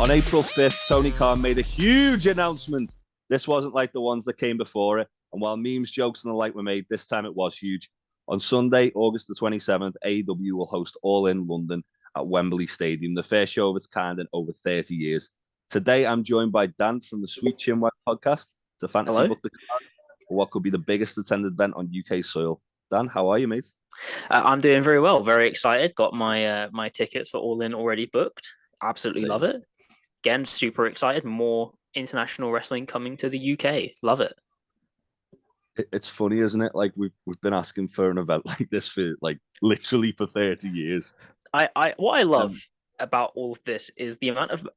On April 5th, Tony Khan made a huge announcement. This wasn't like the ones that came before it. And while memes, jokes, and the like were made, this time it was huge. On Sunday, August the 27th, AEW will host All In London at Wembley Stadium, the first show of its kind in over 30 years. Today, I'm joined by Dan from the Sweet Chinwag Podcast to fantasy book the card for what could be the biggest attended event on UK soil. Dan, how are you, mate? I'm doing very well. Very excited. Got my tickets for All In already booked. Absolutely love it. Again, super excited. More international wrestling coming to the UK. Love it. It's funny, isn't it? Like we've been asking for an event like this for like literally for 30 years. What I love about all of this is the amount of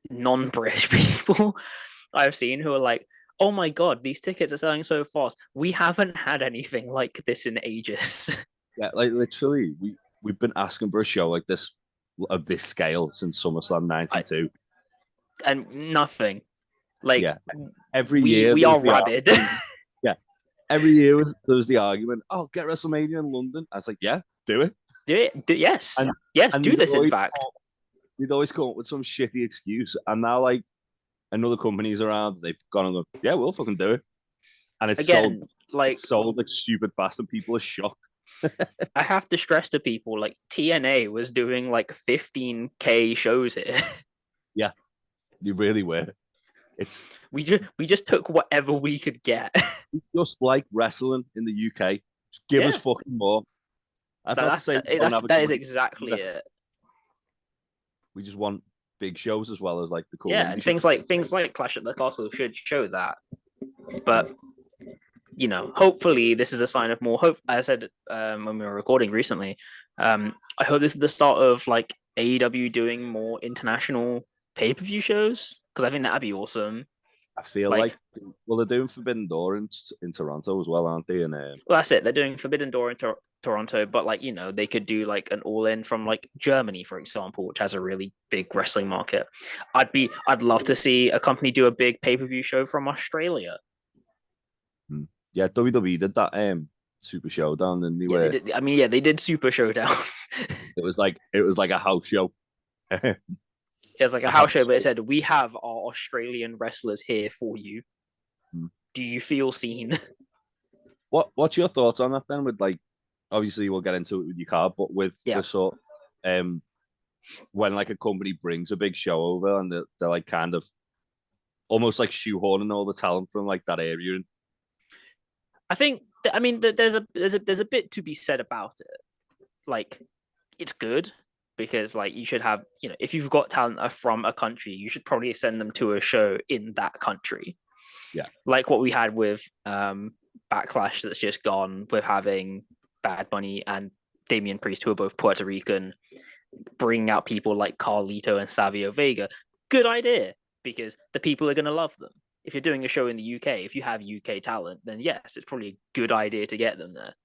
non-British people I've seen who are like, oh my God, these tickets are selling so fast. We haven't had anything like this in ages. Yeah, like literally, we've been asking for a show like this of this scale since SummerSlam '92, and nothing. Like, yeah, every year we are rabid. Yeah, every year there was the argument. Oh, get WrestleMania in London. I was like, yeah, do it. Yes, do this. In fact, they'd always come up with some shitty excuse, and now like another company's around, they've gone and gone, yeah, we'll fucking do it. And it's sold like stupid fast, and people are shocked. I have to stress to people, like TNA was doing like 15K shows here. Yeah, you really were. We just took whatever we could get. Just like wrestling in the UK, just give us fucking more. That is exactly it. We just want big shows as well as like the cool. Yeah, and things like Clash at the Castle should show that. But you know, hopefully this is a sign of more hope. As I said when we were recording recently, I hope this is the start of like AEW doing more international pay-per-view shows, because I think that'd be awesome. I feel like they're doing Forbidden Door in Toronto as well, aren't they? And well, that's it. They're doing Forbidden Door in Toronto, but like, you know, they could do like an All In from like Germany, for example, which has a really big wrestling market. I'd love to see a company do a big pay-per-view show from Australia. Yeah, WWE did that Super Showdown, and they did Super Showdown. it was like a house show. It was like a house show, but it said, we have our Australian wrestlers here for you. Do you feel seen? What's your thoughts on that then? With like, obviously we'll get into it with your card, but with the sort when like a company brings a big show over and they're like kind of almost like shoehorning all the talent from like that area. I mean, there's a bit to be said about it. Like, it's good because like you should have, you know, if you've got talent from a country, you should probably send them to a show in that country. Yeah, like what we had with Backlash that's just gone, with having Bad Bunny and Damian Priest, who are both Puerto Rican, bringing out people like Carlito and Savio Vega. Good idea, because the people are going to love them. If you're doing a show in the UK, if you have UK talent, then yes, it's probably a good idea to get them there.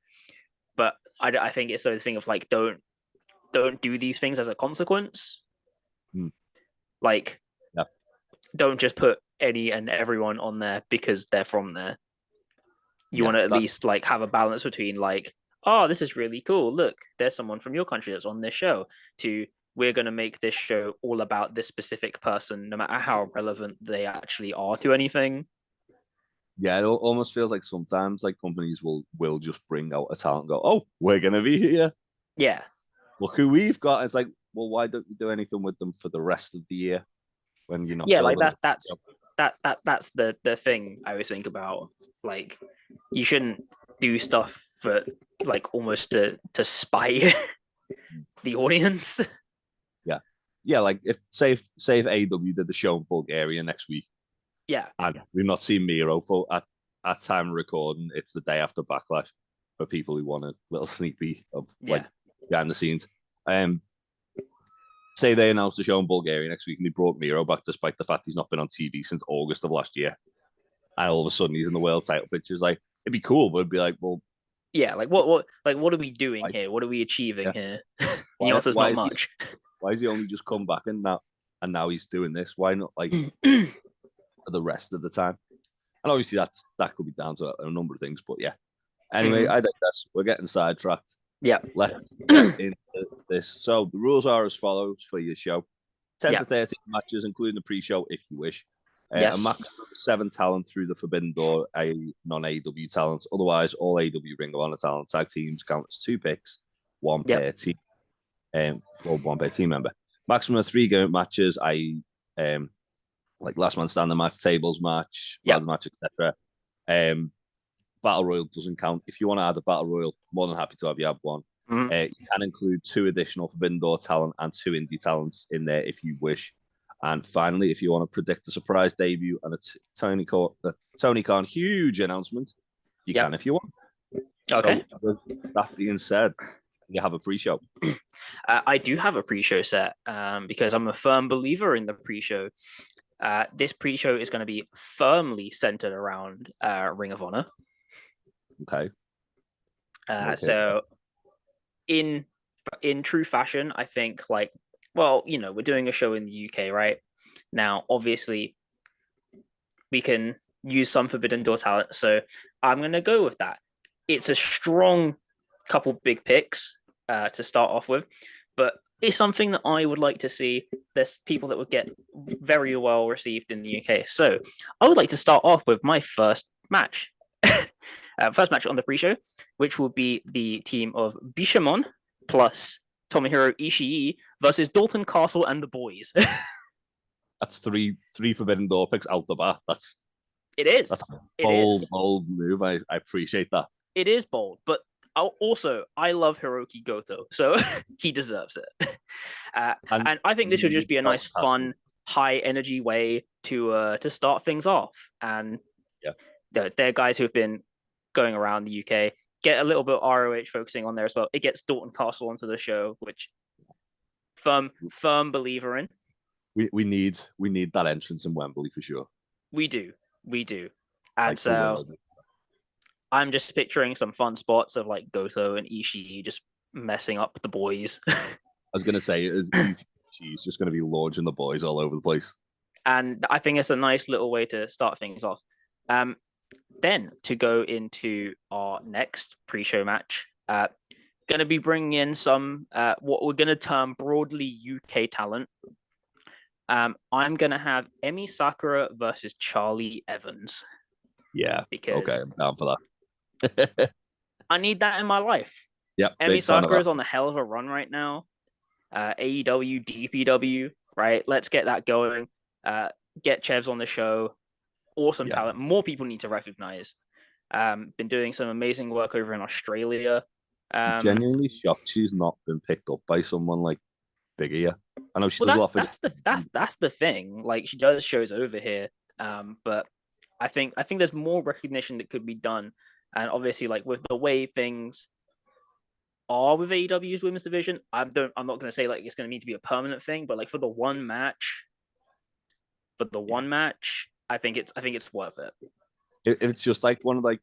But I think it's the thing of like, don't do these things as a consequence. Like, don't just put any and everyone on there because they're from there. You want to at least like have a balance between like, oh, this is really cool. Look, there's someone from your country that's on this show, to we're going to make this show all about this specific person, no matter how relevant they actually are to anything. Yeah, it almost feels like sometimes like companies will just bring out a talent and go, oh, we're going to be here. Yeah. Look who we've got. It's like, well, why don't you do anything with them for the rest of the year when you're not? Yeah, like that's the thing I always think about. Like, you shouldn't do stuff for like almost to spite the audience. Yeah, like if say if AEW did the show in Bulgaria next week, and we've not seen Miro for at time of recording, it's the day after Backlash for people who want a little sneak peek of like behind the scenes. Say they announced the show in Bulgaria next week and they brought Miro back despite the fact he's not been on TV since August of last year, and all of a sudden he's in the world title pictures. Like, it'd be cool, but it'd be like, well, yeah, like what are we doing here? What are we achieving here? The answer's not much. Why has he only just come back and now he's doing this? Why not like for the rest of the time? And obviously that could be down to a number of things, but yeah. Anyway, I digress. We're getting sidetracked. Yeah. Let's get into this. So the rules are as follows for your show. 10 to 13 matches, including the pre-show, if you wish. A maximum of 7 talent through the Forbidden Door, a non-AEW talent. Otherwise, all AEW Ring of Honor talent tag teams count as 2 picks, 1 per team, or 1 per team member. Maximum of 3 game matches, i.e., like last man standing match, tables match, ladder match, etc. Battle Royal doesn't count. If you want to add a Battle Royal, more than happy to have you have one. Mm-hmm. You can include 2 additional Forbidden Door talent and 2 indie talents in there if you wish. And finally, if you want to predict a surprise debut and a Tony Khan huge announcement, you can if you want. Okay. So, with that being said, you have a pre-show. I do have a pre-show set because I'm a firm believer in the pre-show. This pre-show is going to be firmly centered around Ring of Honor. Okay. So in true fashion, I think we're doing a show in the UK right now. Obviously, we can use some Forbidden Door talent, so I'm going to go with that. It's a strong couple big picks to start off with, but it's something that I would like to see. There's people that would get very well received in the UK. So I would like to start off with my first match. First match on the pre-show, which will be the team of Bishamon plus Tomohiro Ishii versus Dalton Castle and the boys. That's three Forbidden Door picks out the bat. That's a bold move. I appreciate that. It is bold, but also I love Hiroki Goto, so he deserves it. And I think this would just be a nice, fun, high energy way to start things off. And they're guys who have been going around the UK. Get a little bit of ROH focusing on there as well. It gets Dalton Castle onto the show, which firm believer in. We need that entrance in Wembley for sure. We do. And so I'm just picturing some fun spots of like Goto and Ishii just messing up the boys. I was gonna say she's just gonna be launching the boys all over the place. And I think it's a nice little way to start things off. Then to go into our next pre-show match, going to be bringing in some what we're going to term broadly UK talent. I'm going to have Emi Sakura versus Charlie Evans. Yeah, because I'm down for that. I need that in my life. Yeah, Emi Sakura is on the hell of a run right now. AEW, DPW, right? Let's get that going. Get Chevs on the show. Awesome talent. More people need to recognize. Been doing some amazing work over in Australia. Genuinely shocked she's not been picked up by someone like bigger. Yeah, I know she's that's the thing. Like, she does shows over here, but I think there's more recognition that could be done. And obviously, like with the way things are with AEW's women's division, I'm not going to say like it's going to need to be a permanent thing, but like for the one match, I think it's worth it. It's just like one of like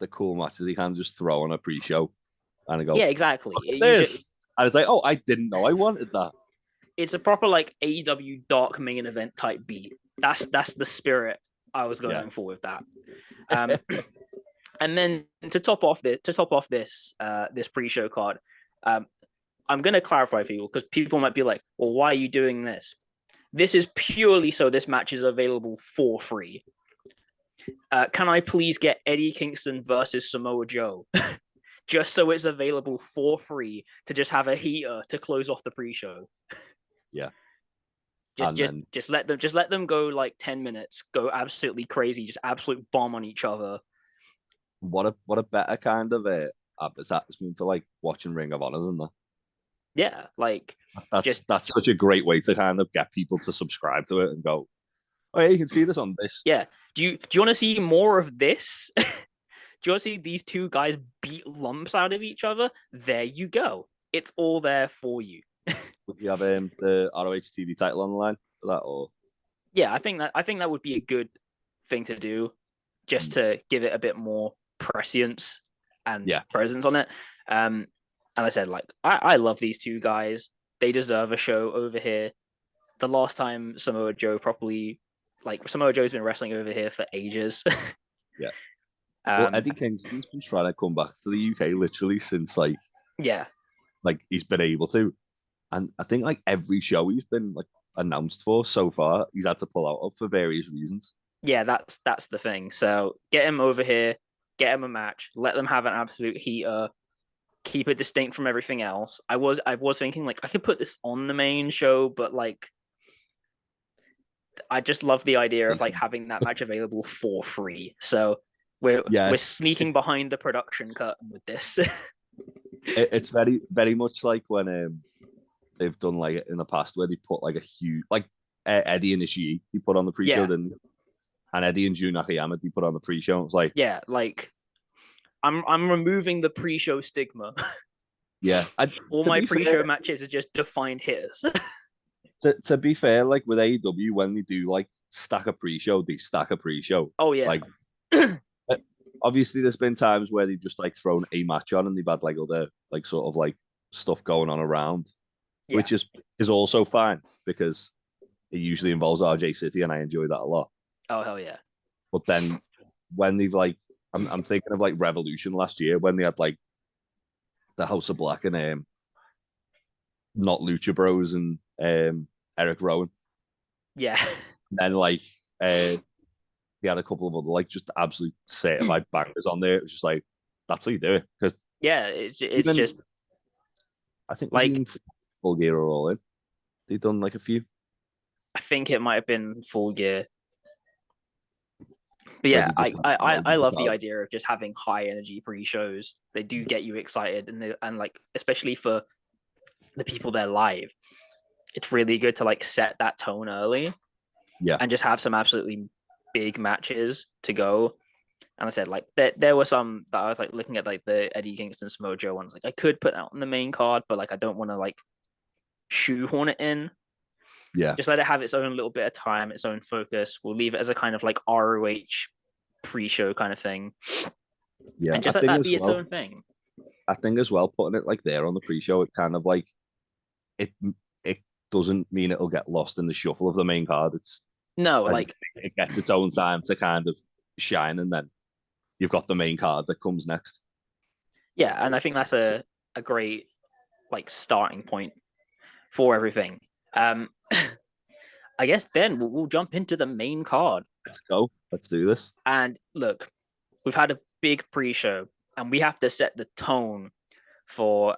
the cool matches you can just throw on a pre-show and go, yeah, exactly. And it's like, oh, I didn't know I wanted that. It's a proper like AEW dark main event type beat. That's the spirit I was going for with that. And then to top off this pre-show card, I'm going to clarify for you because people might be like, well, why are you doing this? This is purely so this match is available for free. Can I please get Eddie Kingston versus Samoa Joe? Just so it's available for free to just have a heater to close off the pre-show. Yeah. Just let them go like 10 minutes, go absolutely crazy, just absolute bomb on each other. What a better kind of advertisement for like watching Ring of Honor than that. Yeah, like that's such a great way to kind of get people to subscribe to it and go, oh yeah, you can see this on this. Yeah. Do you want to see more of this? Do you want to see these two guys beat lumps out of each other? There you go. It's all there for you. Would you have the ROH TV title on the line for that, or? Yeah, I think that would be a good thing to do, just to give it a bit more prescience and presence on it. And I said, like, I love these two guys. They deserve a show over here. The last time Samoa Joe's been wrestling over here for ages. Yeah. Well, Eddie Kingston's been trying to come back to the UK literally since he's been able to. And I think like every show he's been like announced for so far. He's had to pull out of for various reasons. Yeah, that's the thing. So get him over here, get him a match, let them have an absolute heater, keep it distinct from everything else. I was thinking like I could put this on the main show, but like I just love the idea of like having that match available for free. So we're sneaking behind the production curtain with this. It's very, very much like when they've done like in the past where they put like a huge like Eddie and Ishii he put on the pre-show, and Eddie and Jun Nakayama he put on the pre-show. It's like like I'm removing the pre-show stigma. Yeah, all my pre-show matches are just defined hitters. To be fair, like with AEW, when they do like stack a pre-show, they stack a pre-show. Oh yeah. Like obviously there's been times where they've just like thrown a match on and they've had like other like sort of like stuff going on around, which is also fine because it usually involves RJ City and I enjoy that a lot. Oh hell yeah. But then when they've like I'm thinking of like Revolution last year when they had like the House of Black and not Lucha Bros and Eric Rowan. Yeah. And then like he had a couple of other like just absolute certified bangers on there. It was just like that's how you do it. Because it's just I think like Full Gear or All In. They've done like a few. I think it might have been Full Gear. But yeah, I love the idea of just having high energy pre-shows. They do get you excited, and like especially for the people there live, it's really good to like set that tone early. Yeah, and just have some absolutely big matches to go. And I said like there were some that I was like looking at like the Eddie Kingston Samoa Joe ones. Like I could put that on the main card, but like I don't want to like shoehorn it in. Yeah, just let it have its own little bit of time, its own focus. We'll leave it as a kind of like ROH pre-show kind of thing. Yeah, and just let that be its own thing. I think as well, putting it like there on the pre-show, it kind of like it doesn't mean it'll get lost in the shuffle of the main card. It's like it gets its own time to kind of shine, and then you've got the main card that comes next. Yeah, and I think that's a great like starting point for everything. I guess then we'll jump into the main card. Let's go. Let's do this. And look, we've had a big pre-show, and we have to set the tone for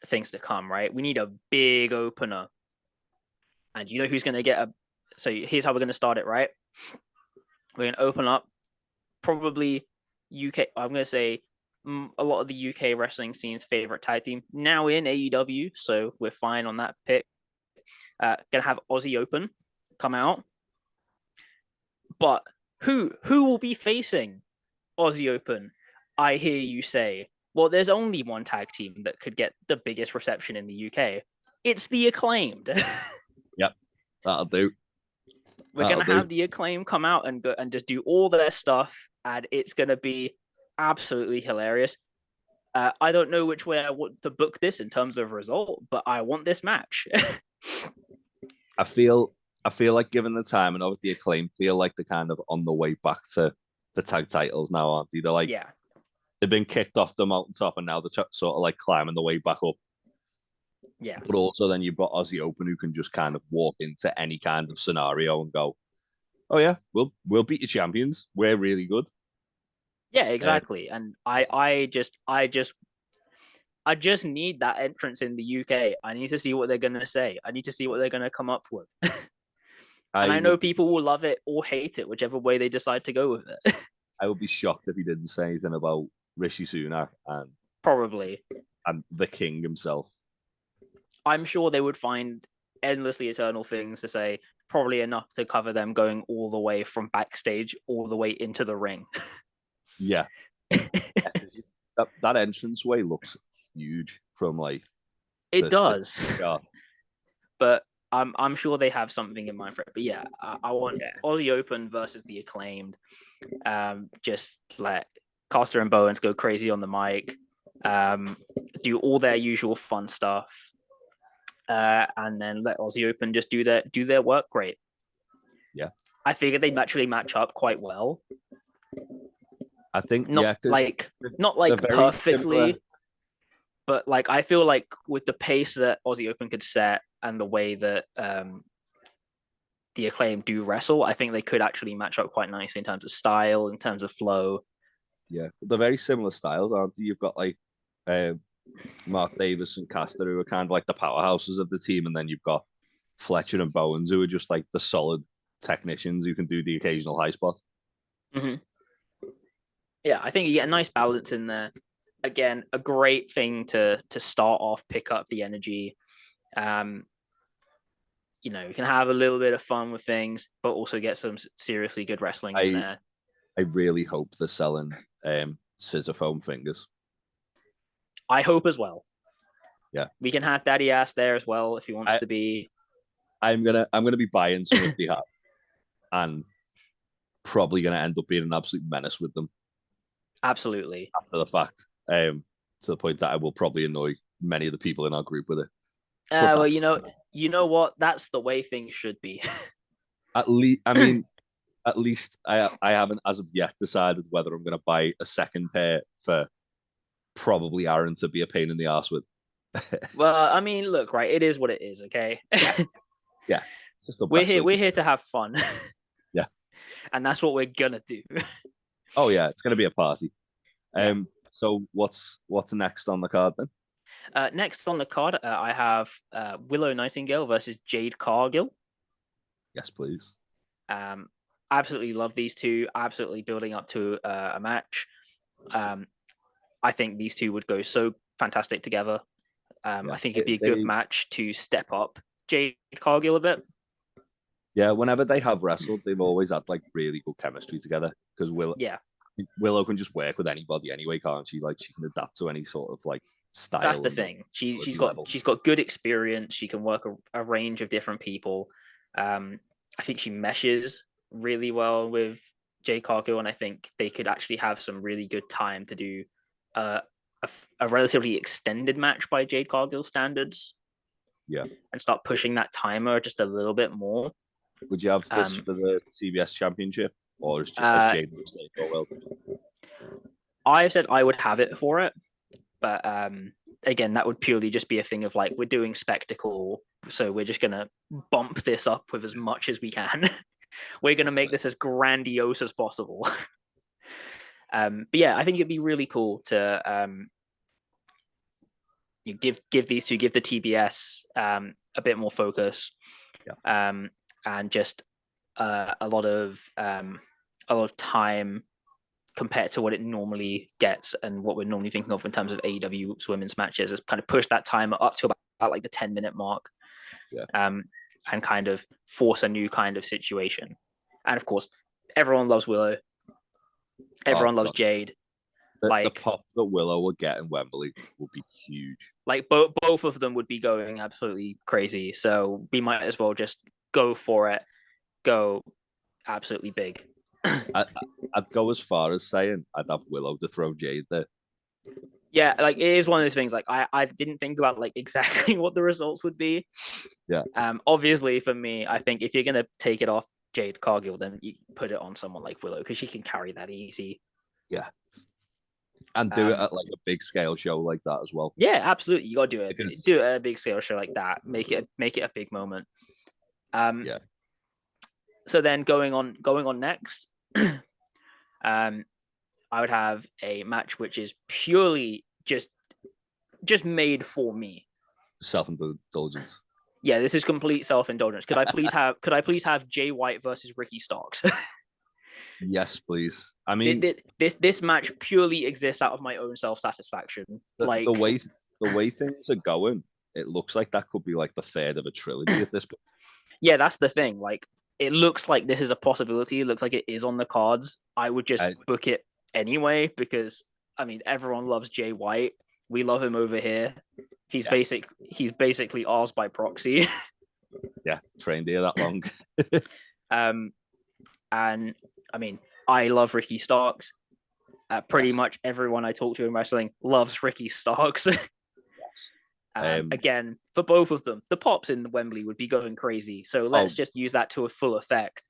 things to come, right? We need a big opener. And you know who's going to get so here's how we're going to start it, right? We're going to open up probably UK, I'm going to say a lot of the UK wrestling scene's favorite tag team now in AEW, so we're fine on that pick. Gonna have Aussie Open come out, but who will be facing Aussie Open? I hear you say. Well, there's only one tag team that could get the biggest reception in the UK. It's the Acclaimed. Yep, that'll do. We're gonna have the Acclaim come out and go and just do all their stuff, and it's gonna be absolutely hilarious. I don't know which way I want to book this in terms of result, but I want this match. I feel like given the time and obviously the Acclaim feel like they're kind of on the way back to the tag titles now, aren't they? They're like they've been kicked off the mountaintop and now they're sort of like climbing the way back up. Yeah. But also then you've got Aussie Open who can just kind of walk into any kind of scenario and go, oh yeah, we'll beat your champions. We're really good. Yeah, exactly. And I just need that entrance in the UK. I need to see what they're gonna say. I need to see what they're gonna come up with. And I know people will love it or hate it, whichever way they decide to go with it. I would be shocked if he didn't say anything about Rishi Sunak and probably and the King himself. I'm sure they would find endlessly eternal things to say, probably enough to cover them going all the way from backstage all the way into the ring. Yeah. that entranceway looks huge from like it does. But I'm sure they have something in mind for it. But yeah, I want Aussie Open versus the Acclaimed. Just let Costa and Bowens go crazy on the mic. Do all their usual fun stuff. And then let Aussie Open just do their work great. Yeah. I figured they'd naturally match up quite well. I think not like perfectly, But like, I feel like with the pace that Aussie Open could set and the way that the Acclaim do wrestle, I think they could actually match up quite nicely in terms of style, in terms of flow. Yeah, they're very similar styles, aren't they? You've got like Mark Davis and Caster, who are kind of like the powerhouses of the team, and then you've got Fletcher and Bowens, who are just like the solid technicians who can do the occasional high spot. Mm-hmm. Yeah, I think you get a nice balance in there. Again, a great thing to start off, pick up the energy. You know, you can have a little bit of fun with things, but also get some seriously good wrestling in there. I really hope they're selling scissor foam fingers. I hope as well. Yeah, we can have Daddy Ass there as well if he wants to be. I'm gonna be buying some if they have, and probably gonna end up being an absolute menace with them. Absolutely. After the fact, to the point that I will probably annoy many of the people in our group with it. Well, you know what? That's the way things should be. At least, I mean, at least I haven't as of yet decided whether I'm gonna buy a second pair for probably Aaron to be a pain in the ass with. Well, I mean, look, right? It is what it is, okay? Yeah. It's just we're here to have fun. Yeah. And that's what we're gonna do. Oh yeah, it's gonna be a party. So what's next on the card then? Next on the card, I have Willow Nightingale versus Jade Cargill. Yes, please. Absolutely love these two. Absolutely building up to a match. I think these two would go so fantastic together. I think it'd be a good match to step up Jade Cargill a bit. Yeah, whenever they have wrestled, they've always had like really good chemistry together because Willow can just work with anybody anyway, can't she? Like she can adapt to any sort of like style. That's the thing. She's got good experience. She can work a range of different people. I think she meshes really well with Jade Cargill, and I think they could actually have some really good time to do a relatively extended match by Jade Cargill standards. Yeah, and start pushing that timer just a little bit more. Would you have this for the CBS Championship, or is Jade World? I've said I would have it for it, but again, that would purely just be a thing of like, we're doing spectacle, so we're just gonna bump this up with as much as we can. We're gonna make this as grandiose as possible. But yeah, I think it'd be really cool to you give these two, give the TBS a bit more focus, and just a lot of time compared to what it normally gets and what we're normally thinking of in terms of AEW women's matches, is kind of push that timer up to about like the 10-minute mark, and kind of force a new kind of situation. And of course, everyone loves Willow. Everyone loves Jade. The pop that Willow will get in Wembley will be huge. Like both of them would be going absolutely crazy. So we might as well just go for it. Go absolutely big. I'd go as far as saying I'd have Willow to throw Jade there. Yeah, like it is one of those things. Like I didn't think about like exactly what the results would be. Yeah. Obviously for me, I think if you're gonna take it off Jade Cargill, then you put it on someone like Willow because she can carry that easy. Yeah. And do it at like a big scale show like that as well. Yeah, absolutely. You gotta do it. Do it at a big scale show like that. Make it a big moment. Yeah. So then going on next, I would have a match which is purely just made for me. Self-indulgence. Yeah, this is complete self-indulgence. Could I please have Jay White versus Ricky Starks? Yes, please. I mean, this match purely exists out of my own self-satisfaction. Like the way things are going, it looks like that could be like the third of a trilogy at this point. Yeah, that's the thing. Like, it looks like this is a possibility. It looks like it is on the cards. I would just book it anyway because I mean everyone loves Jay White. We love him over here. He's basically ours by proxy. Yeah, trained here that long. And I mean, I love Ricky Starks. Pretty much everyone I talk to in wrestling loves Ricky Starks. Again, for both of them, the pops in Wembley would be going crazy. So let's just use that to a full effect.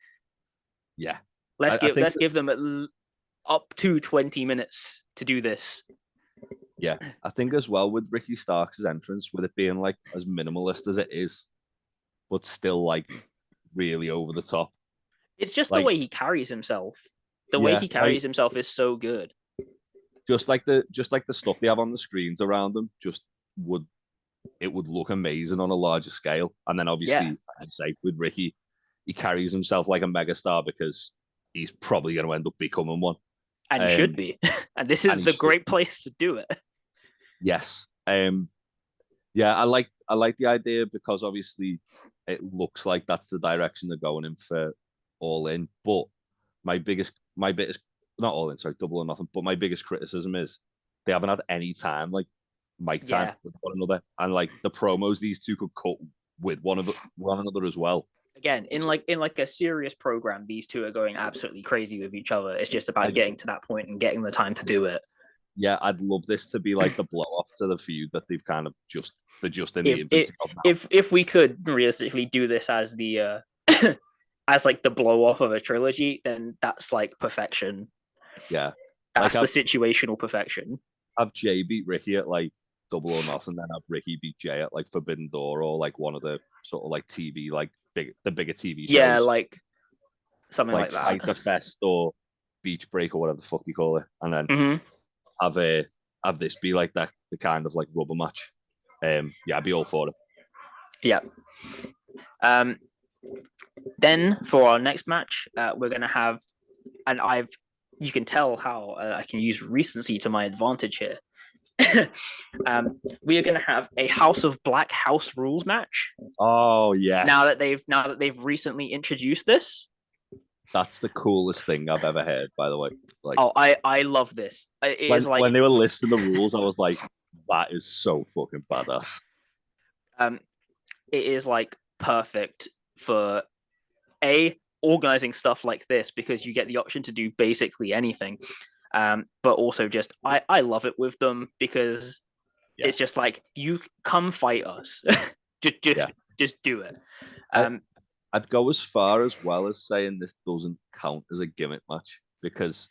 Yeah, let's give them up to 20 minutes to do this. Yeah, I think as well with Ricky Starks' entrance, with it being like as minimalist as it is, but still like really over the top. It's just the Like, way he carries himself. The way yeah, he like carries himself is so good. just like the stuff they have on the screens around them, just would it would look amazing on a larger scale. And then Yeah, obviously, I'd say with Ricky, he carries himself like a megastar because he's probably going to end up becoming one. and he should Um, be. And this and is he the should, great place to do it. yes. Yeah, I like the idea because obviously it looks like that's the direction they're going in for All In. But my biggest, not All In, sorry, Double or Nothing. But my biggest criticism is they haven't had any time, like mic time Yeah. with one another, and like the promos these two could cut with one another as well. Again, in like a serious program, these two are going absolutely crazy with each other. It's just about I getting to that point and getting the time to do it. Yeah, I'd love this to be like the blow off to the feud that they've kind of they're just in the If infancy of now. if we could realistically do this as the as like the blow off of a trilogy, then that's like perfection. Yeah, like That's the situational perfection. have Jay beat Ricky at like Double or Nothing, then have Ricky beat Jay at like Forbidden Door or like one of the sort of like TV like the bigger TV shows. Yeah, like something like like Fighter that. Fest or Beach Break or whatever the fuck they call it, and then Mm-hmm. have this be like that the kind of like rubber match. Yeah, I'd be all for it. Yeah. Um. Then for our next match, we're gonna have, and you can tell how I can use recency to my advantage here. We are going to have a House of Black house rules match. Oh yes, Now that they've recently introduced this. That's the coolest thing I've ever heard. By the way, like I love this. It is like when they were listing the rules, I was like, that is so fucking badass. It is like perfect for organizing stuff like this because you get the option to do basically anything. But also just I love it with them because it's just like you come fight us. just do it. I'd go as far as well as saying this doesn't count as a gimmick match because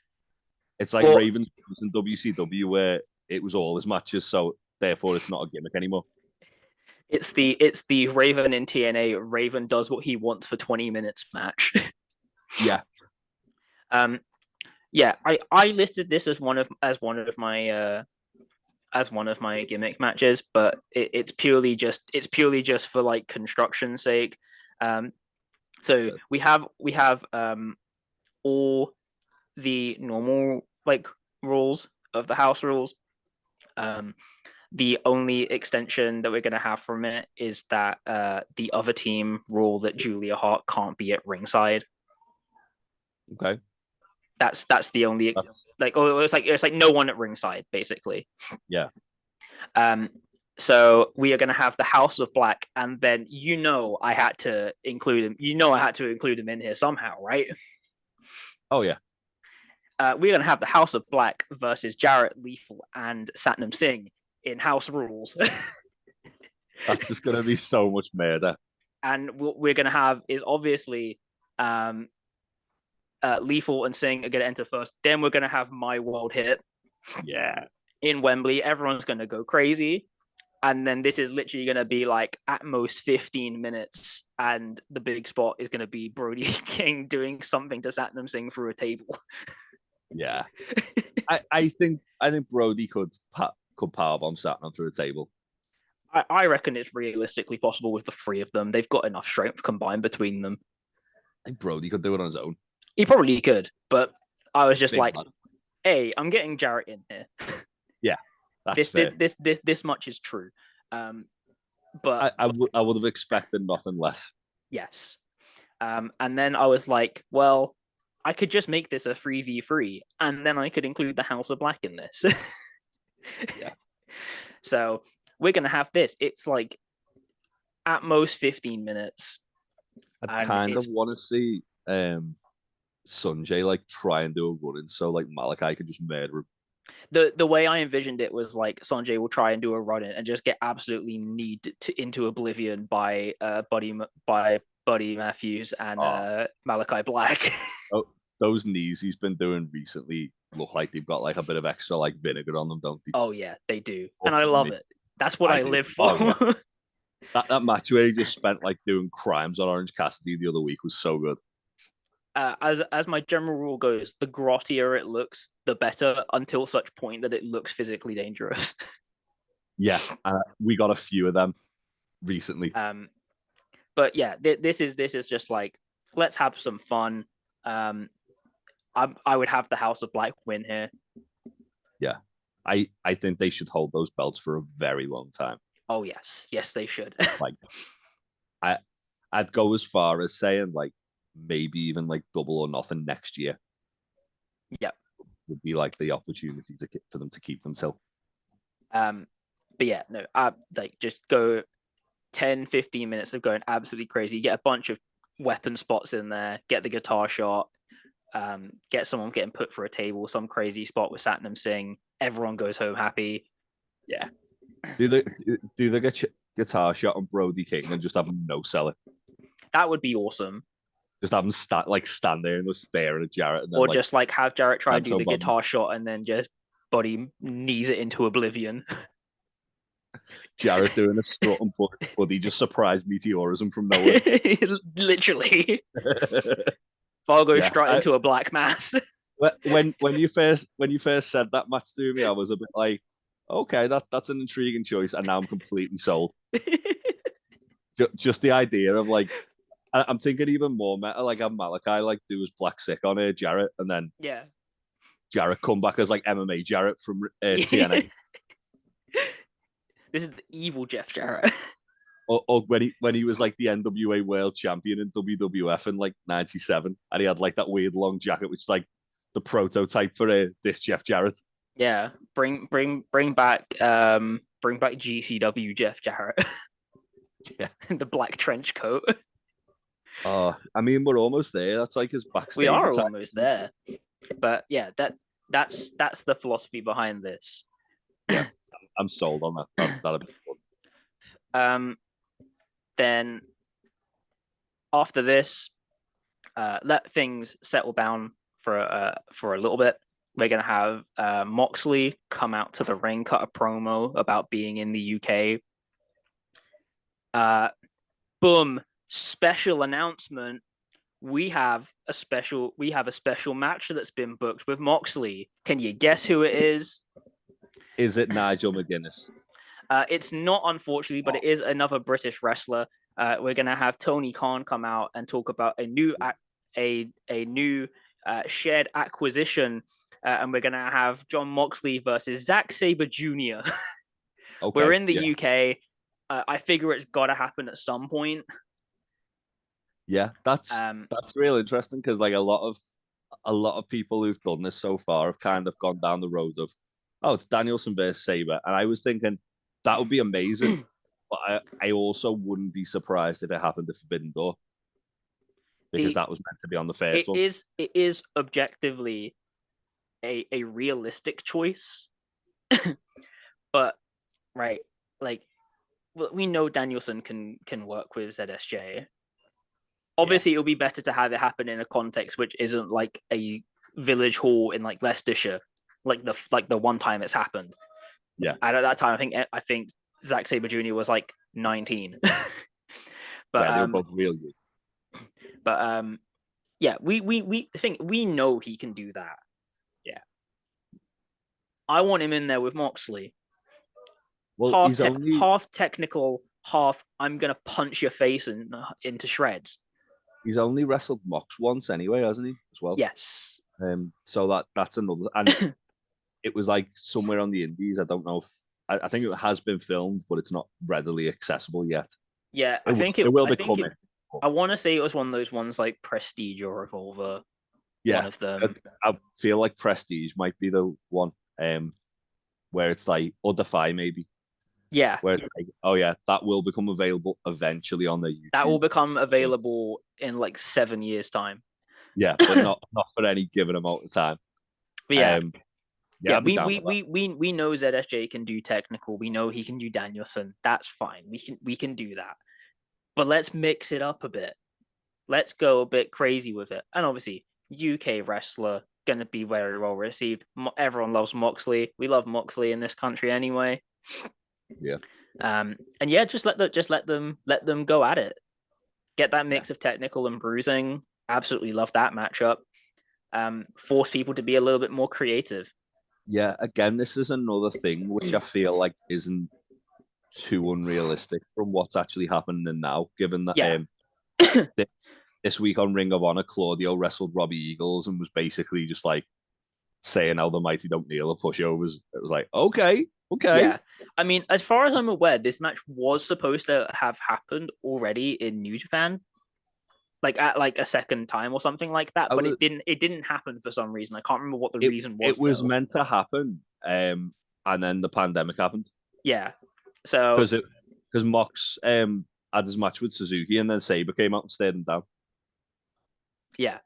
it's like Raven's in WCW where it was all his matches, so therefore it's not a gimmick anymore. It's the Raven in TNA. Raven does what he wants for 20 minutes match. Yeah. Yeah, I listed this as one of my gimmick matches, but it's purely just for like construction's sake. So we have all the normal like rules of the house rules. The only extension that we're going to have from it is that the other team rule that Julia Hart can't be at ringside. Okay. That's the only it's like no one at ringside basically. Yeah. So we are going to have the House of Black, and then I had to include him. I had to include him in here somehow, right? Oh yeah. We're going to have the House of Black versus Jarrett Lethal and Satnam Singh in house rules. That's just going to be so much murder. And what we're going to have is obviously Lethal and Singh are going to enter first. Then we're going to have My World Hit. Yeah. In Wembley, everyone's going to go crazy. And then this is literally going to be like at most 15 minutes. And the big spot is going to be Brody King doing something to Satnam Singh through a table. Yeah. I think Brody could powerbomb Satnam through a table. I reckon it's realistically possible with the three of them. They've got enough strength combined between them. I think Brody could do it on his own. He probably could, but I was just like, hey, I'm getting Jarrett in here. Yeah, that's fair. This much is true. But I would have expected nothing less. Yes. And then I was like, well, I could just make this a 3v3, and then I could include the House of Black in this. Yeah. So we're gonna have this. It's like at most 15 minutes. I kind of want to see Sanjay like try and do a run in so like Malachi could just murder him. The way I envisioned it was like Sanjay will try and do a run in and just get absolutely kneed into oblivion by Buddy Matthews and Malachi Black. those knees he's been doing recently look like they've got like a bit of extra like vinegar on them, don't they? Oh yeah, they do, and I love it. That's what I do. live for. Oh, yeah. That match where he just spent like doing crimes on Orange Cassidy the other week was so good. As my general rule goes, the grottier it looks, the better, until such point that it looks physically dangerous. Yeah, we got a few of them recently. But yeah, this is just like, let's have some fun. I would have the House of Black win here. Yeah, I think they should hold those belts for a very long time. Oh yes, they should. Like, I'd go as far as saying like maybe even like double or nothing next year. Yep, would be like the opportunity for them to keep them till. But yeah, no, like just go 10-15 minutes of going absolutely crazy. Get a bunch of weapon spots in there. Get the guitar shot. Get someone getting put for a table. Some crazy spot with Satnam Singh. Everyone goes home happy. Yeah. Do the guitar shot on Brody King and just have him no sell it? That would be awesome. Just have him stand there and just stare at Jarrett, and then, or just like have Jarrett try and do the buttons. Guitar shot and then just body knees it into oblivion. Jarrett doing a strut and Buddy just surprised meteorism from nowhere. Literally. Fargo strut into a black mass. when you first said that match to me, I was a bit like, okay, that's an intriguing choice, and now I'm completely sold. Just the idea of like, I'm thinking even more meta, like have Malachi like do his black sick on Jarrett, and then Jarrett come back as like MMA Jarrett from TNA. This is the evil Jeff Jarrett. Or when he was like the NWA World Champion in WWF in like '97, and he had like that weird long jacket, which is like the prototype for this Jeff Jarrett. Yeah, bring back GCW Jeff Jarrett. Yeah, the black trench coat. I mean, we're almost there. That's like his backstage. We are almost there, but yeah, that's the philosophy behind this. Yeah, I'm sold on that. That'll be fun. Then after this, let things settle down for a little bit. We're gonna have Moxley come out to the ring, cut a promo about being in the UK. Boom! Special announcement. We have a special match that's been booked with Moxley. Can you guess who it is? Is it Nigel McGuinness? It's not, unfortunately, but it is another British wrestler. We're gonna have Tony Khan come out and talk about a new shared acquisition, and we're gonna have John Moxley versus Zack Sabre Jr. Okay, we're in the UK. I figure it's got to happen at some point. Yeah, that's real interesting because like a lot of people who've done this so far have kind of gone down the road of, oh, it's Danielson versus Sabre, and I was thinking that would be amazing, but I also wouldn't be surprised if it happened at Forbidden Door because that was meant to be on the first one. It is objectively a realistic choice, but right, like we know Danielson can work with ZSJ. Obviously, it'll be better to have it happen in a context which isn't like a village hall in like Leicestershire, like the one time it's happened. Yeah, and at that time, I think Zack Sabre Jr. was like 19. But they were both real good. But yeah, we think we know he can do that. Yeah, I want him in there with Moxley. Well, half technical, half I'm gonna punch your face into shreds. He's only wrestled Mox once anyway, hasn't he? As well. Yes. So that's another, and it was like somewhere on the Indies. I don't know if I think it has been filmed, but it's not readily accessible yet. Yeah, I think it will be coming. I want to say it was one of those ones like Prestige or Revolver. Yeah, one of them. I feel like Prestige might be the one where it's like, or Defy maybe. Yeah. Where it's like, oh yeah, that will become available eventually on the YouTube. That will become available in like 7 years' time. Yeah, but not for any given amount of time. But yeah, we know ZSJ can do technical. We know he can do Danielson. That's fine. We can do that. But let's mix it up a bit. Let's go a bit crazy with it. And obviously, UK wrestler, going to be very well received. Everyone loves Moxley. We love Moxley in this country anyway. Yeah. And yeah, just let them go at it. Get that mix of technical and bruising. Absolutely love that matchup. Force people to be a little bit more creative. Yeah, again, this is another thing which I feel like isn't too unrealistic from what's actually happening now, given that this week on Ring of Honor, Claudio wrestled Robbie Eagles and was basically just like saying how the mighty don't kneel or pushovers. It was like, okay. Yeah. I mean, as far as I'm aware, this match was supposed to have happened already in New Japan, like at like a second time or something like that, but it didn't happen for some reason. I can't remember what the reason was. It was meant to happen, and then the pandemic happened. Yeah. So because Mox had his match with Suzuki, and then Sabre came out and stared him down. Yeah.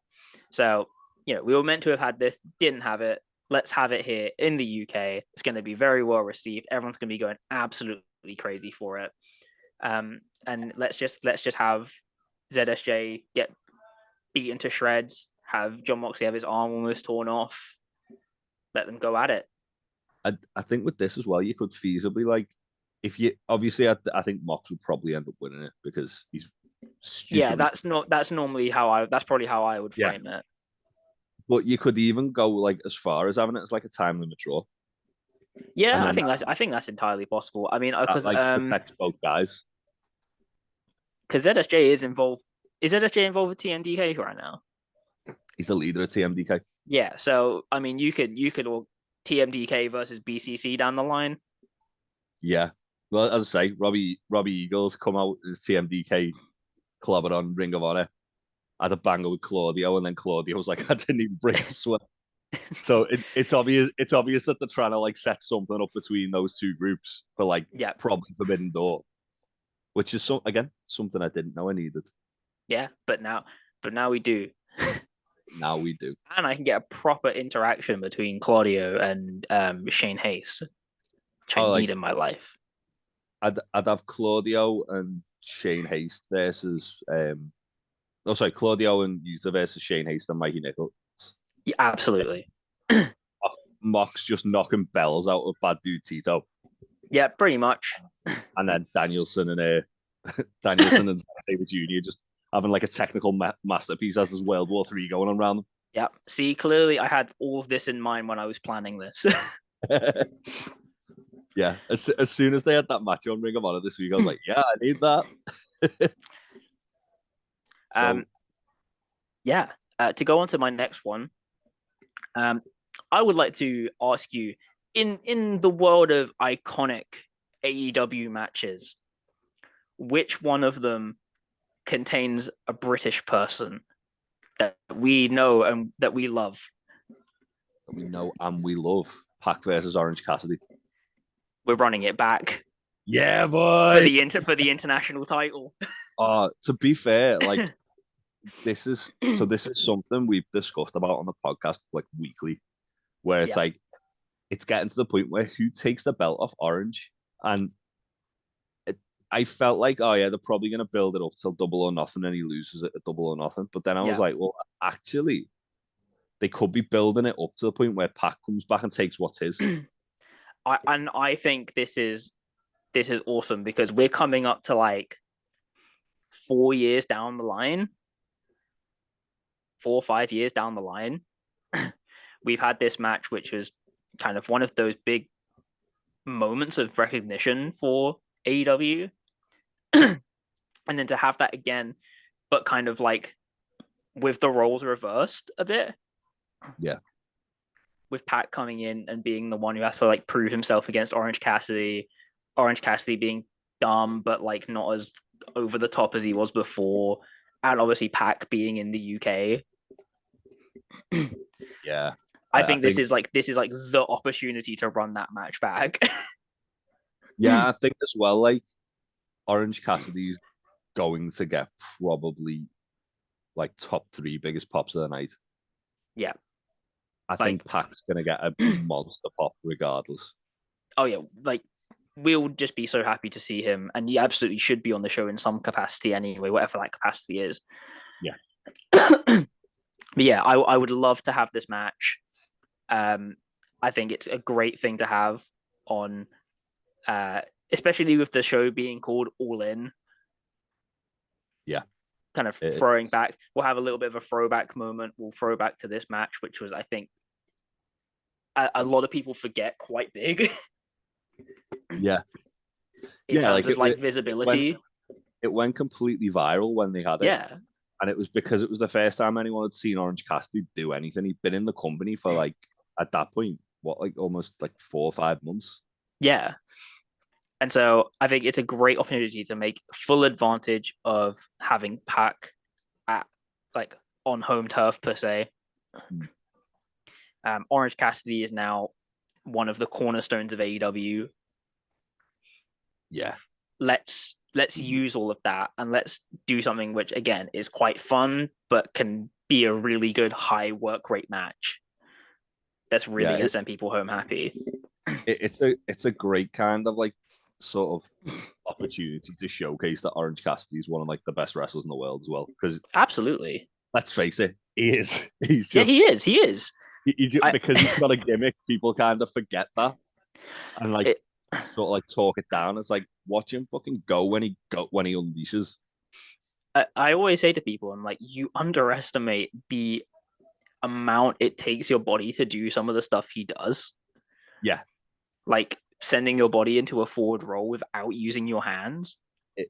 So, we were meant to have had this, didn't have it. Let's have it here in the UK. It's going to be very well received. Everyone's going to be going absolutely crazy for it. And let's just have ZSJ get beaten to shreds, have John Moxley have his arm almost torn off. Let them go at it. I think with this as well, you could feasibly, like, if you obviously, I think Mox would probably end up winning it because he's stupid. Yeah, that's probably how I would frame it. But you could even go like as far as having it as like a time limit draw. Yeah, I think that's entirely possible. I mean, because protect both guys. Because ZSJ is involved. Is ZSJ involved with TMDK right now? He's the leader of TMDK. Yeah, so I mean, you could all TMDK versus BCC down the line. Yeah, well, as I say, Robbie Eagles come out as TMDK clobbered on Ring of Honor. Had a banger with Claudio, and then Claudio was like, I didn't even break a sweat. So it's obvious that they're trying to like set something up between those two groups for like probably Forbidden Door, which is something I didn't know I needed. Yeah, but now we do. Now we do, and I can get a proper interaction between Claudio and Shane Hayes, which I need in my life. I'd have Claudio and Shane Hayes versus Claudio and Yuta versus Shane Hayes and Mikey Nichols. Yeah, absolutely. Mox just knocking bells out of Bad Dude Tito. Yeah, pretty much. And then Danielson and Sabre Jr. just having like a technical masterpiece as there's World War III going on around them. Yeah. See, clearly I had all of this in mind when I was planning this. Yeah. As soon as they had that match on Ring of Honor this week, I was like, yeah, I need that. To go on to my next one, I would like to ask you, in the world of iconic AEW matches, which one of them contains a British person that we know and that we love? We know and we love. Pac versus Orange Cassidy. We're running it back. Yeah, boy. For the international title. To be fair, like this is something we've discussed about on the podcast like weekly, where it's like it's getting to the point where who takes the belt off Orange, and I felt like, they're probably going to build it up till Double or Nothing, and he loses it at Double or Nothing. But then I was like, well, actually, they could be building it up to the point where Pac comes back and takes what's his. I think this is awesome because we're coming up to like 4 years down the line. 4 or 5 years down the line, we've had this match, which was kind of one of those big moments of recognition for AEW. And then to have that again, but kind of like with the roles reversed a bit. Yeah. With Pac coming in and being the one who has to like prove himself against Orange Cassidy being dumb, but like not as over the top as he was before. And obviously Pac being in the UK. Yeah. I think this is like the opportunity to run that match back. Yeah, I think as well, like Orange Cassidy's going to get probably like top 3 biggest pops of the night. Yeah. I think Pac's gonna get a monster pop regardless. Oh yeah, like we'll just be so happy to see him, and he absolutely should be on the show in some capacity anyway, whatever that capacity is. Yeah. But yeah, I would love to have this match. I think it's a great thing to have on, especially with the show being called All In. Yeah. Kind of throwing back. We'll have a little bit of a throwback moment. We'll throw back to this match, which was, I think, a lot of people forget quite big. Yeah. In terms of like visibility. It went completely viral when they had it. Yeah. And it was because it was the first time anyone had seen Orange Cassidy do anything. He'd been in the company for like, at that point, almost like 4 or 5 months. Yeah. And so I think it's a great opportunity to make full advantage of having Pac at like on home turf per se. Orange Cassidy is now one of the cornerstones of AEW. Yeah. Let's use all of that and let's do something which again is quite fun but can be a really good high work rate match that's really going to send people home happy. It's a great kind of like sort of opportunity to showcase that Orange Cassidy is one of like the best wrestlers in the world as well. Because absolutely, let's face it, he is. He's just, yeah, he is. Because he's got a gimmick, people kind of forget that and like sort of like talk it down. It's like watch him fucking go when he unleashes. I always say to people, I'm like, you underestimate the amount it takes your body to do some of the stuff he does. Yeah. Like sending your body into a forward roll without using your hands.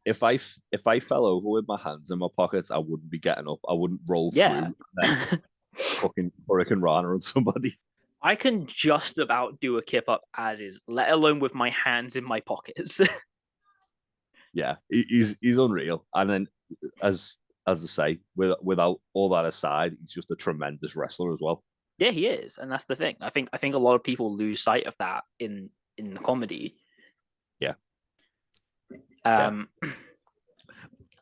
If I fell over with my hands in my pockets, I wouldn't be getting up. I wouldn't roll through and then fucking Hurricane Rana on somebody. I can just about do a kip up as is, let alone with my hands in my pockets. Yeah, he's unreal. And then as I say, without all that aside, he's just a tremendous wrestler as well. Yeah, he is, and that's the thing. I think a lot of people lose sight of that in the comedy. Yeah. And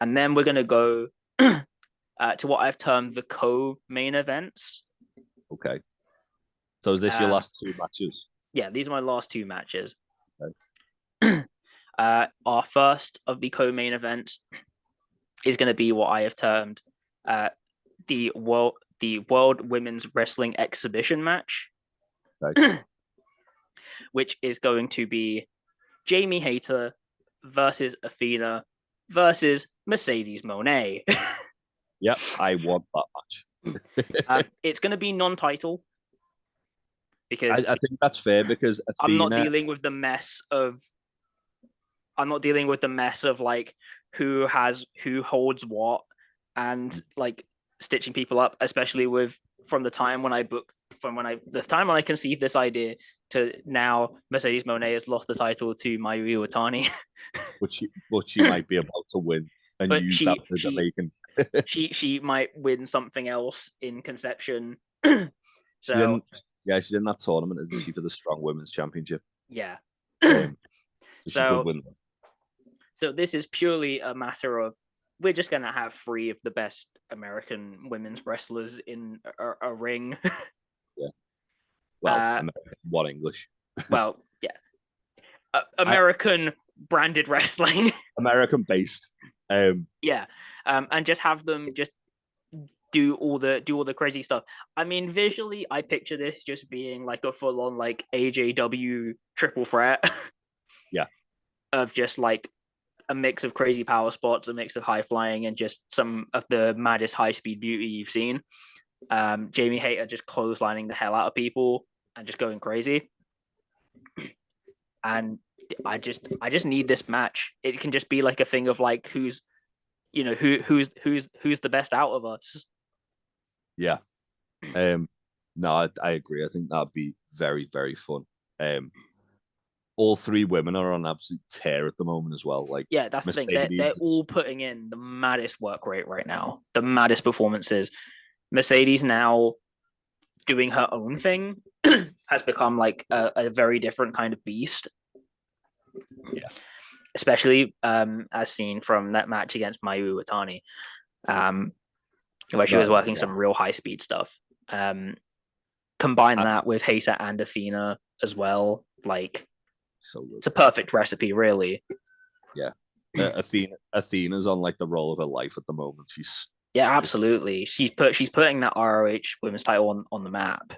then we're gonna go to what I've termed the co-main events. Okay. So is this your last 2 matches? Yeah, these are my last 2 matches. Okay. Our first of the co-main events is going to be what I have termed the World Women's Wrestling Exhibition match, okay. Which is going to be Jamie Hayter versus Athena versus Mercedes Moné. Yep, I want that match. It's going to be non-title because I think that's fair because Athena... I'm not dealing with the mess of like who holds what and like stitching people up, especially from the time when I conceived this idea to now. Mercedes Moné has lost the title to Mayu Iwatani, which she might be about to win and but use that for Jamaican. she might win something else in Conception. So she's in that tournament, isn't she, for the Strong Women's Championship? Yeah. So this is purely a matter of we're just going to have 3 of the best American women's wrestlers in a ring. Yeah. Well, what English? Well, yeah. American branded wrestling. American based. Yeah. And just have them just do all the crazy stuff. I mean, visually, I picture this just being like a full on like AJW triple threat. Yeah. Of just like a mix of crazy power spots, a mix of high flying, and just some of the maddest high speed beauty you've seen. Jamie Hayter just clotheslining the hell out of people and just going crazy. And I just need this match. It can just be like a thing of like who's the best out of us. Yeah. No, I agree. I think that'd be very, very fun. All 3 women are on absolute tear at the moment as well. Like, yeah, that's Mercedes. The thing. They're all putting in the maddest work rate right now, the maddest performances. Mercedes now doing her own thing has become like a very different kind of beast. Yeah. Especially as seen from that match against Mayu Iwatani, where she was working some real high speed stuff. Combine that with Hayter and Athena as well, like it's a perfect recipe, really. Yeah. Athena's on like the roll of her life at the moment. She's Yeah, absolutely. She's putting that ROH women's title on the map.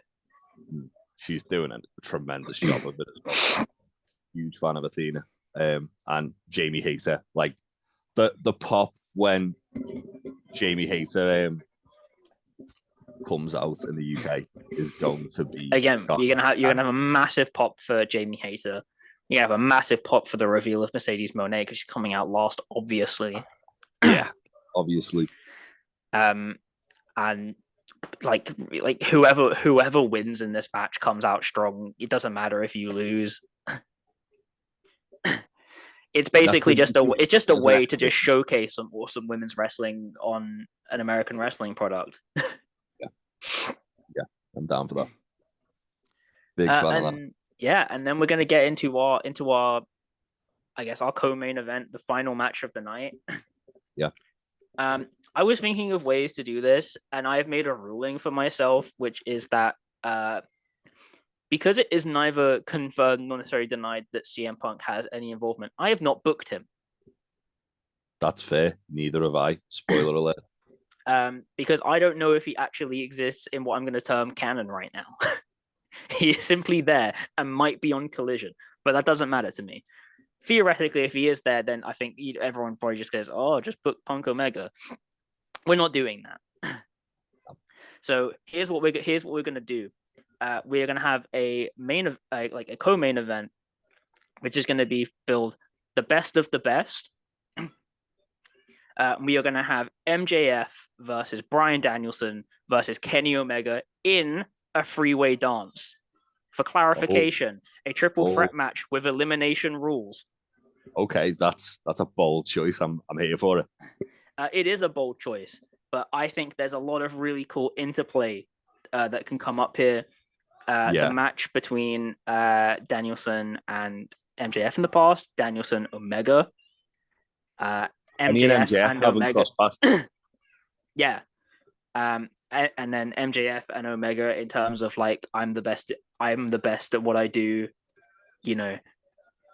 She's doing a tremendous job of it as well. Huge fan of Athena. And Jamie Hayter. Like the pop when Jamie Hayter comes out in the UK is going to be again. You're gonna have a massive pop for Jamie Hayter. You have a massive pop for the reveal of Mercedes Moné because she's coming out last, obviously. Yeah, obviously. And like whoever wins in this match comes out strong. It doesn't matter if you lose. It's basically just a way to just showcase some awesome women's wrestling on an American wrestling product. Yeah, I'm down for that. Big fan of that. Yeah, and then we're gonna get into our I guess our co-main event, the final match of the night. Yeah. I was thinking of ways to do this, and I've made a ruling for myself, which is that because it is neither confirmed nor necessarily denied that CM Punk has any involvement, I have not booked him. That's fair. Neither have I. Spoiler alert. Because I don't know if he actually exists in what I'm going to term canon right now. He is simply there and might be on Collision, but that doesn't matter to me. Theoretically, if he is there, then I think everyone probably just goes, "Oh, just book Punk Omega." We're not doing that. So here's what we're going to do. We're going to have a co-main event, which is going to be billed the best of the best. We are going to have MJF versus Bryan Danielson versus Kenny Omega in a three-way dance. For clarification, a triple threat match with elimination rules. Okay, that's a bold choice. I'm here for it. It is a bold choice, but I think there's a lot of really cool interplay that can come up here. The match between Danielson and MJF in the past, Danielson Omega, MJF and Omega. Yeah. And then MJF and Omega in terms of like I'm the best at what I do, you know,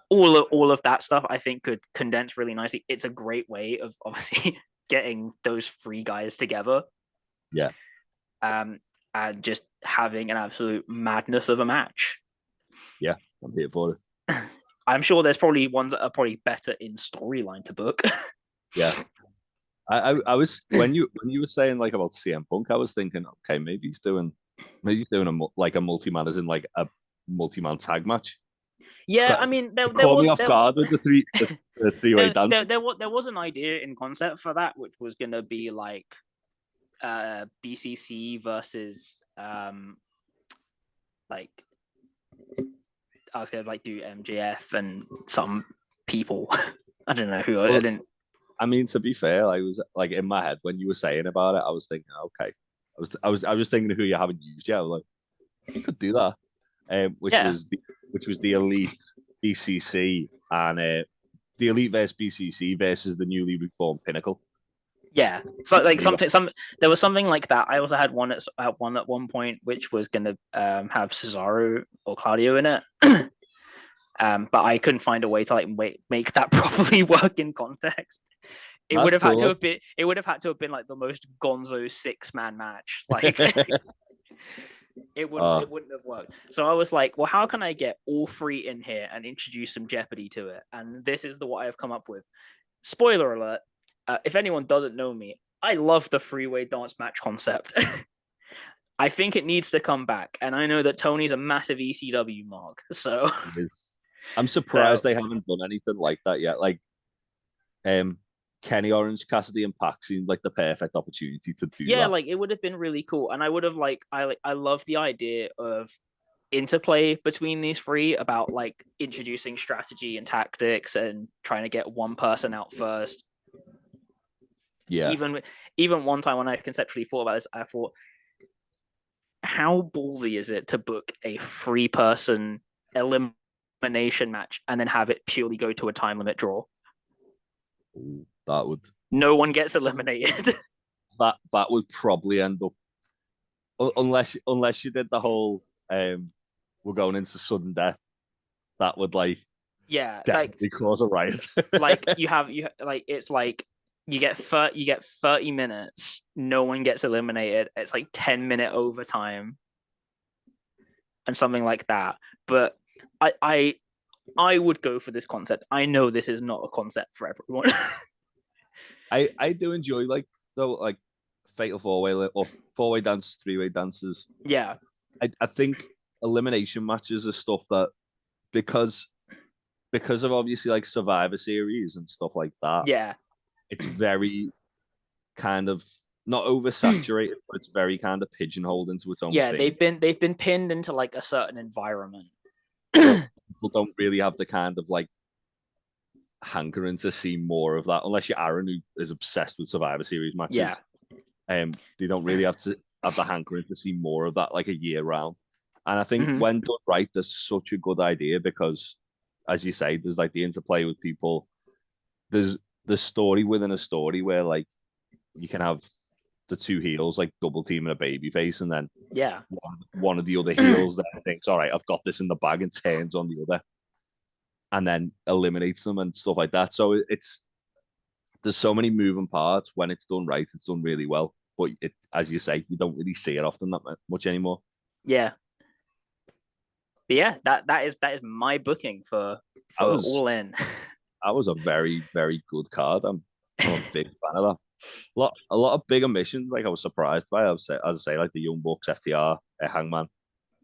all of that stuff I think could condense really nicely. It's a great way of obviously getting those three guys together. Yeah. And just having an absolute madness of a match. Yeah, I'm here for it. I'm sure there's probably ones that are probably better in storyline to book. Yeah. I was when you were saying like about CM Punk, I was thinking, okay, maybe he's doing a multi-man, as in like a multi-man tag match. Yeah, I mean, there caught was me off guard with the three-way dance. There was an idea in concept for that, which was gonna be like BCC versus like I was gonna like do MJF and some people. I don't know who. I didn't. I mean, to be fair, I was like in my head when you were saying about it, I was thinking, okay, I was thinking who you haven't used yet. I was like, you could do that, which was the Elite BCC and the Elite versus BCC versus the newly reformed Pinnacle. Yeah, so like there was something like that. I also had one at one point, which was gonna have Cesaro or Claudio in it. But I couldn't find a way to like make that properly work in context. It would have had to have been like the most gonzo 6-man match. Like it wouldn't have worked. So I was like, well, how can I get all three in here and introduce some jeopardy to it? And this is what I have come up with. Spoiler alert, if anyone doesn't know me, I love the three-way dance match concept. I think it needs to come back. And I know that Tony's a massive ECW mark. So I'm surprised they haven't done anything like that yet. Like, Kenny, Orange Cassidy, and Pac seemed like the perfect opportunity to do that. Yeah, like it would have been really cool, and I would have I love the idea of interplay between these three about like introducing strategy and tactics and trying to get one person out first. Yeah. Even one time when I conceptually thought about this, I thought, how ballsy is it to book a 3-person elimination match and then have it purely go to a time limit draw? That would. No one gets eliminated. that would probably end up, unless you did the whole we're going into sudden death. That would definitely cause a riot. Like you have it's like you get 30 minutes, no one gets eliminated. It's like 10-minute overtime and something like that. But I would go for this concept. I know this is not a concept for everyone. I do enjoy like fatal four-way or four-way dances, three-way dances. Yeah. I think elimination matches are stuff that because of obviously like Survivor Series and stuff like that. Yeah. It's very kind of not oversaturated, but it's very kind of pigeonholed into its own thing. They've been pinned into like a certain environment. People don't really have the kind of like hankering to see more of that, unless you're Aaron, who is obsessed with Survivor Series matches. Yeah. They don't really have to have the hankering to see more of that like a year round. And I think when done right, there's such a good idea because, as you say, there's like the interplay with people. There's the story within a story where like you can have the two heels like double teaming a babyface, and then one of the other heels that thinks, all right, I've got this in the bag, and turns on the other, and then eliminates them and stuff like that. So there's so many moving parts. When it's done right, it's done really well. But it, as you say, you don't really see it often that much anymore. Yeah. But yeah, that is my booking for All In. That was a very, very good card. I'm a big fan of that. A lot of big omissions. Like I was surprised by. As I say, like the Young Bucks, FTR, Hangman.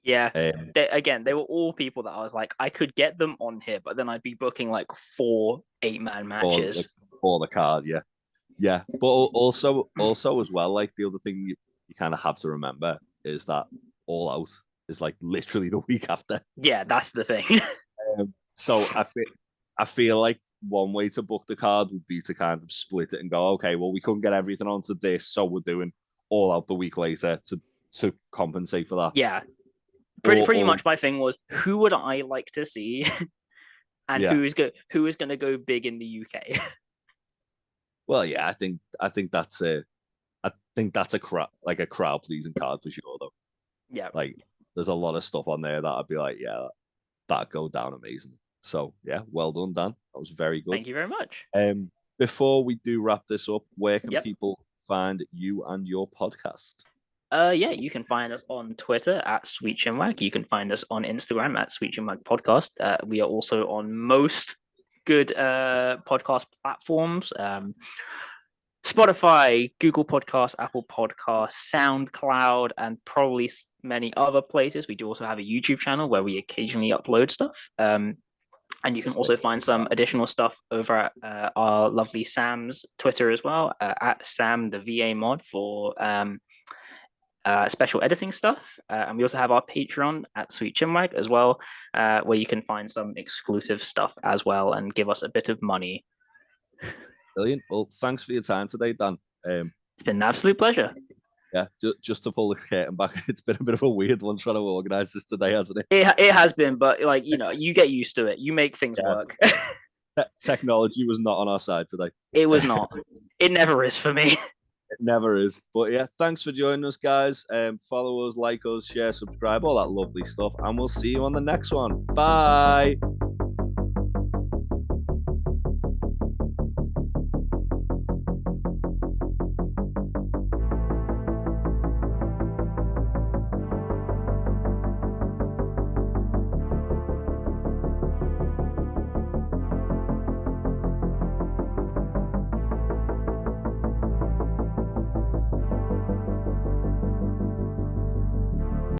Yeah. They were all people that I was like, I could get them on here, but then I'd be booking like 4 8-man matches for the card. Yeah, yeah. But also as well, like the other thing you kind of have to remember is that All Out is like literally the week after. Yeah, that's the thing. So I feel like one way to book the card would be to kind of split it and go, okay, well, we couldn't get everything onto this, so we're doing All Out the week later to compensate for that. Yeah. Pretty much my thing was, who would I like to see and who is going to go big in the UK? Well, yeah, I think that's a crowd pleasing card for sure though. Yeah. Like there's a lot of stuff on there that I'd be like, yeah, that'd go down amazing. So yeah, well done, Dan. That was very good. Thank you very much. Before we do wrap this up, where can people find you and your podcast? You can find us on Twitter at Sweet Chinwag. You can find us on Instagram at Sweet Chinwag Podcast. We are also on most good podcast platforms. Spotify, Google Podcasts, Apple Podcasts, SoundCloud, and probably many other places. We do also have a YouTube channel where we occasionally upload stuff. And you can also find some additional stuff over at our lovely Sam's Twitter as well, at Sam the VA mod for special editing stuff. And we also have our Patreon at Sweet Chinwag as well, where you can find some exclusive stuff as well and give us a bit of money. Brilliant. Well, thanks for your time today, Dan. It's been an absolute pleasure. Yeah, just to pull the curtain back, it's been a bit of a weird one trying to organise this today, hasn't it? It has been, but like, you get used to it. You make things work. Technology was not on our side today. It was not. It never is for me. It never is. But yeah, thanks for joining us, guys. Follow us, like us, share, subscribe, all that lovely stuff. And we'll see you on the next one. Bye.